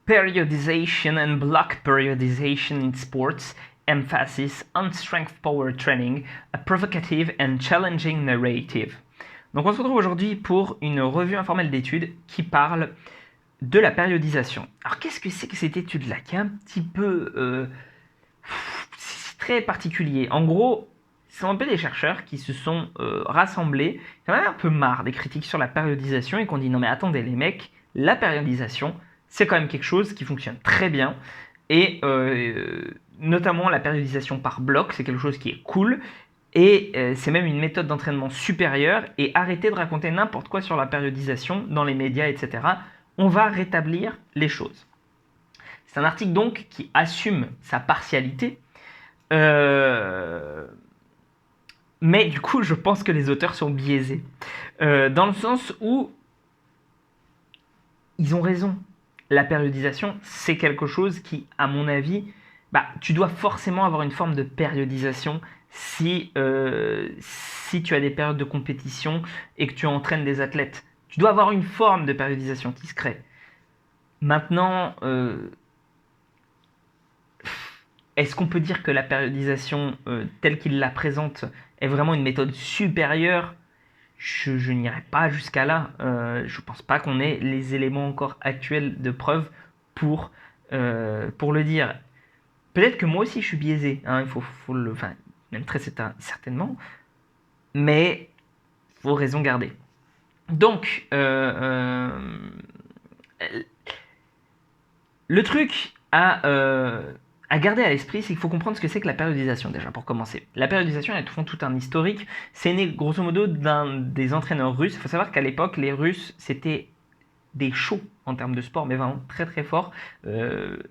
Periodization and block periodization in sports, emphasis on strength power training, a provocative and challenging narrative. Donc on se retrouve aujourd'hui pour une revue informelle d'études qui parle de la périodisation. Alors qu'est-ce que c'est que cette étude-là qui est un petit peu c'est très particulier. En gros, ce sont un peu des chercheurs qui se sont rassemblés, qui en avaient un peu marre des critiques sur la périodisation et qui ont dit non mais attendez les mecs, la périodisation c'est quand même quelque chose qui fonctionne très bien et notamment la périodisation par bloc c'est quelque chose qui est cool et c'est même une méthode d'entraînement supérieure et arrêtez de raconter n'importe quoi sur la périodisation dans les médias etc. On va rétablir les choses. C'est un article donc qui assume sa partialité. Mais du coup, je pense que les auteurs sont biaisés. Dans le sens où ils ont raison. La périodisation, c'est quelque chose qui, à mon avis, tu dois forcément avoir une forme de périodisation si tu as des périodes de compétition et que tu entraînes des athlètes. Tu dois avoir une forme de périodisation qui se crée. Maintenant, est-ce qu'on peut dire que la périodisation telle qu'il la présente est vraiment une méthode supérieure ? Je n'irai pas jusqu'à là. Je pense pas qu'on ait les éléments encore actuels de preuve pour le dire. Peut-être que moi aussi je suis biaisé, hein, il faut le, enfin, même très certainement, mais faut raison garder. Donc, le truc à garder à l'esprit, c'est qu'il faut comprendre ce que c'est que la périodisation déjà, pour commencer. La périodisation, elle est tout un historique. C'est né grosso modo d'un des entraîneurs russes. Il faut savoir qu'à l'époque, les Russes, c'était des chauds en termes de sport, mais vraiment très très forts.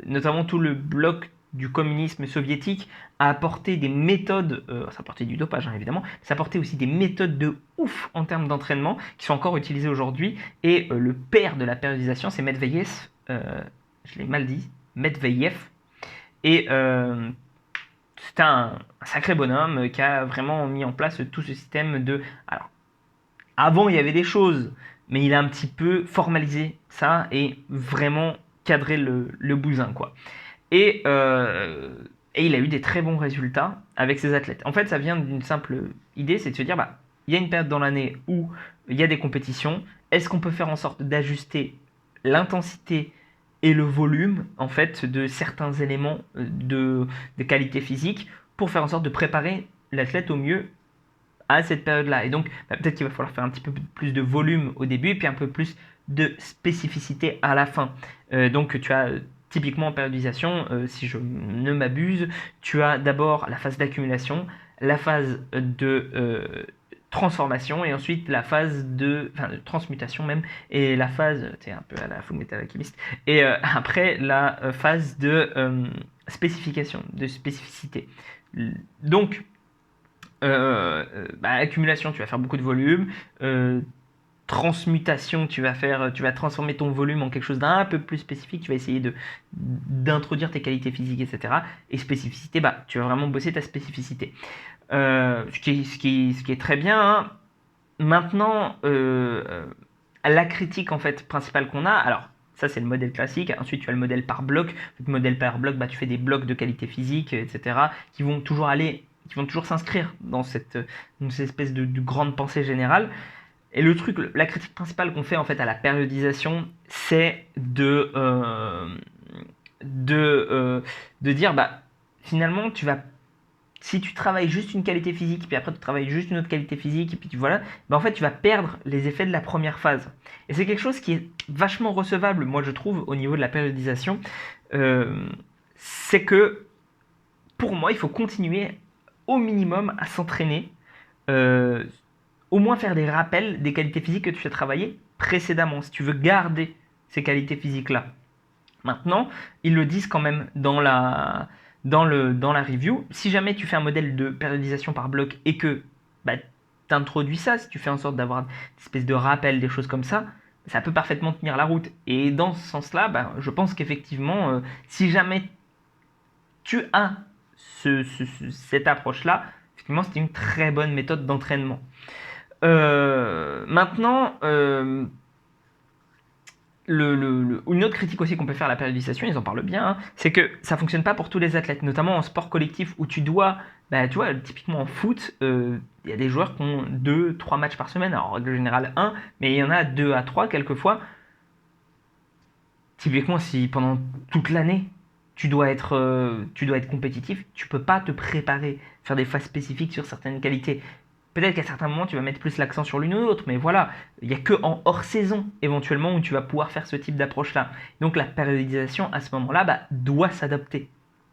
Notamment tout le bloc du communisme soviétique a apporté des méthodes, ça apportait du dopage hein, évidemment, mais ça apportait aussi des méthodes de ouf en termes d'entraînement qui sont encore utilisées aujourd'hui. Et le père de la périodisation, c'est Medvedev, je l'ai mal dit, Medvedev. Et c'est un sacré bonhomme qui a vraiment mis en place tout ce système de... Alors, avant, il y avait des choses, mais il a un petit peu formalisé ça et vraiment cadré le bousin, quoi. Et il a eu des très bons résultats avec ses athlètes. En fait, ça vient d'une simple idée, c'est de se dire, il y a une période dans l'année où il y a des compétitions. Est-ce qu'on peut faire en sorte d'ajuster l'intensité et le volume en fait de certains éléments de qualité physique pour faire en sorte de préparer l'athlète au mieux à cette période-là. Et donc, peut-être qu'il va falloir faire un petit peu plus de volume au début et puis un peu plus de spécificité à la fin. Donc, tu as typiquement en périodisation, si je ne m'abuse, tu as d'abord la phase d'accumulation, la phase de transformation et ensuite la phase de transmutation même et la phase c'est un peu à la Fullmetal Alchemist et après la phase de spécification de spécificité. Donc accumulation tu vas faire beaucoup de volume, transmutation tu vas transformer ton volume en quelque chose d'un peu plus spécifique, tu vas essayer d'introduire tes qualités physiques etc. Et spécificité tu vas vraiment bosser ta spécificité. Ce qui est très bien. Hein. Maintenant, la critique en fait principale qu'on a, alors ça c'est le modèle classique. Ensuite tu as le modèle par bloc. Le modèle par bloc, tu fais des blocs de qualité physique, etc. qui vont toujours s'inscrire dans cette espèce de grande pensée générale. Et le truc, la critique principale qu'on fait en fait à la périodisation, c'est de dire finalement si tu travailles juste une qualité physique, puis après tu travailles juste une autre qualité physique, et puis en fait tu vas perdre les effets de la première phase. Et c'est quelque chose qui est vachement recevable, moi je trouve, au niveau de la périodisation. C'est que, pour moi, il faut continuer au minimum à s'entraîner, au moins faire des rappels des qualités physiques que tu as travaillées précédemment, si tu veux garder ces qualités physiques-là. Maintenant, ils le disent quand même dans la review. Si jamais tu fais un modèle de périodisation par bloc et que tu introduis ça, si tu fais en sorte d'avoir une espèce de rappel, des choses comme ça peut parfaitement tenir la route. Et dans ce sens-là, je pense qu'effectivement, si jamais tu as cette approche-là, effectivement, c'est une très bonne méthode d'entraînement. Maintenant, une autre critique aussi qu'on peut faire à la périodisation, ils en parlent bien, hein, c'est que ça fonctionne pas pour tous les athlètes, notamment en sport collectif où tu dois, bah, tu vois, typiquement en foot, il y a des joueurs qui ont 2, 3 matchs par semaine, alors en règle générale un, mais il y en a 2 à 3 quelquefois. Typiquement, si pendant toute l'année tu dois être compétitif, tu peux pas te préparer, faire des phases spécifiques sur certaines qualités. Peut-être qu'à certains moments, tu vas mettre plus l'accent sur l'une ou l'autre, mais voilà, il n'y a que en hors saison, éventuellement, où tu vas pouvoir faire ce type d'approche-là. Donc la périodisation, à ce moment-là, bah, doit s'adapter.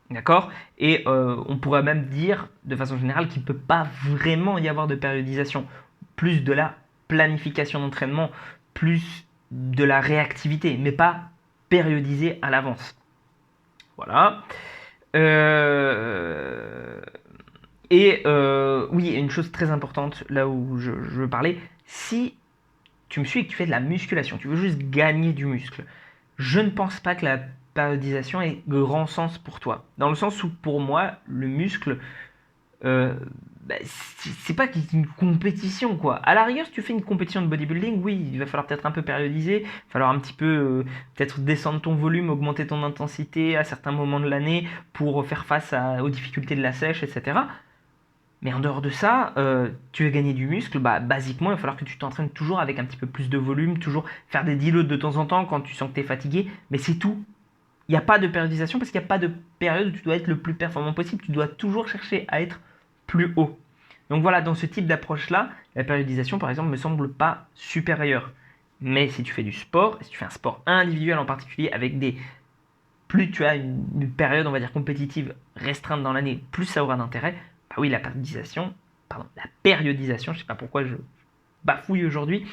D'accord. Et on pourrait même dire, de façon générale, qu'il ne peut pas vraiment y avoir de périodisation. Plus de la planification d'entraînement, plus de la réactivité, mais pas périodisé à l'avance. Voilà. Euh, oui, une chose très importante, là où je veux parler, si tu me suis et que tu fais de la musculation, tu veux juste gagner du muscle, je ne pense pas que la périodisation ait grand sens pour toi. Dans le sens où, pour moi, le muscle, euh, bah, c'est pas une compétition, quoi. À la rigueur, si tu fais une compétition de bodybuilding, oui, il va falloir peut-être un peu périodiser, il va falloir un petit peu, peut-être descendre ton volume, augmenter ton intensité à certains moments de l'année pour faire face aux difficultés de la sèche, etc. Mais en dehors de ça, tu veux gagner du muscle, bah, basiquement, il va falloir que tu t'entraînes toujours avec un petit peu plus de volume, toujours faire des deloads de temps en temps quand tu sens que tu es fatigué, mais c'est tout. Il n'y a pas de périodisation parce qu'il n'y a pas de période où tu dois être le plus performant possible, tu dois toujours chercher à être plus haut. Donc voilà, dans ce type d'approche-là, la périodisation, par exemple, ne me semble pas supérieure. Mais si tu fais du sport, si tu fais un sport individuel en particulier, avec des... Plus tu as une période, on va dire, compétitive restreinte dans l'année, plus ça aura d'intérêt. Bah oui, la périodisation, je ne sais pas pourquoi je bafouille aujourd'hui,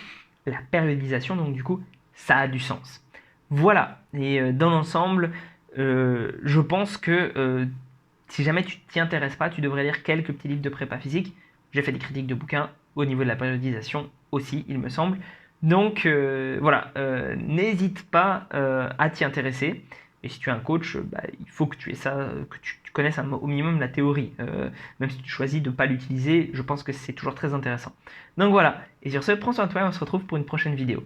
la périodisation, donc du coup, ça a du sens. Voilà, et dans l'ensemble, je pense que si jamais tu t'y intéresses pas, tu devrais lire quelques petits livres de prépa physique. J'ai fait des critiques de bouquins au niveau de la périodisation aussi, il me semble. Donc voilà, n'hésite pas à t'y intéresser. Et si tu es un coach, bah, il faut que tu aies ça, que tu connaisses au minimum la théorie. Même si tu choisis de ne pas l'utiliser, je pense que c'est toujours très intéressant. Donc voilà, et sur ce, prends soin de toi et on se retrouve pour une prochaine vidéo.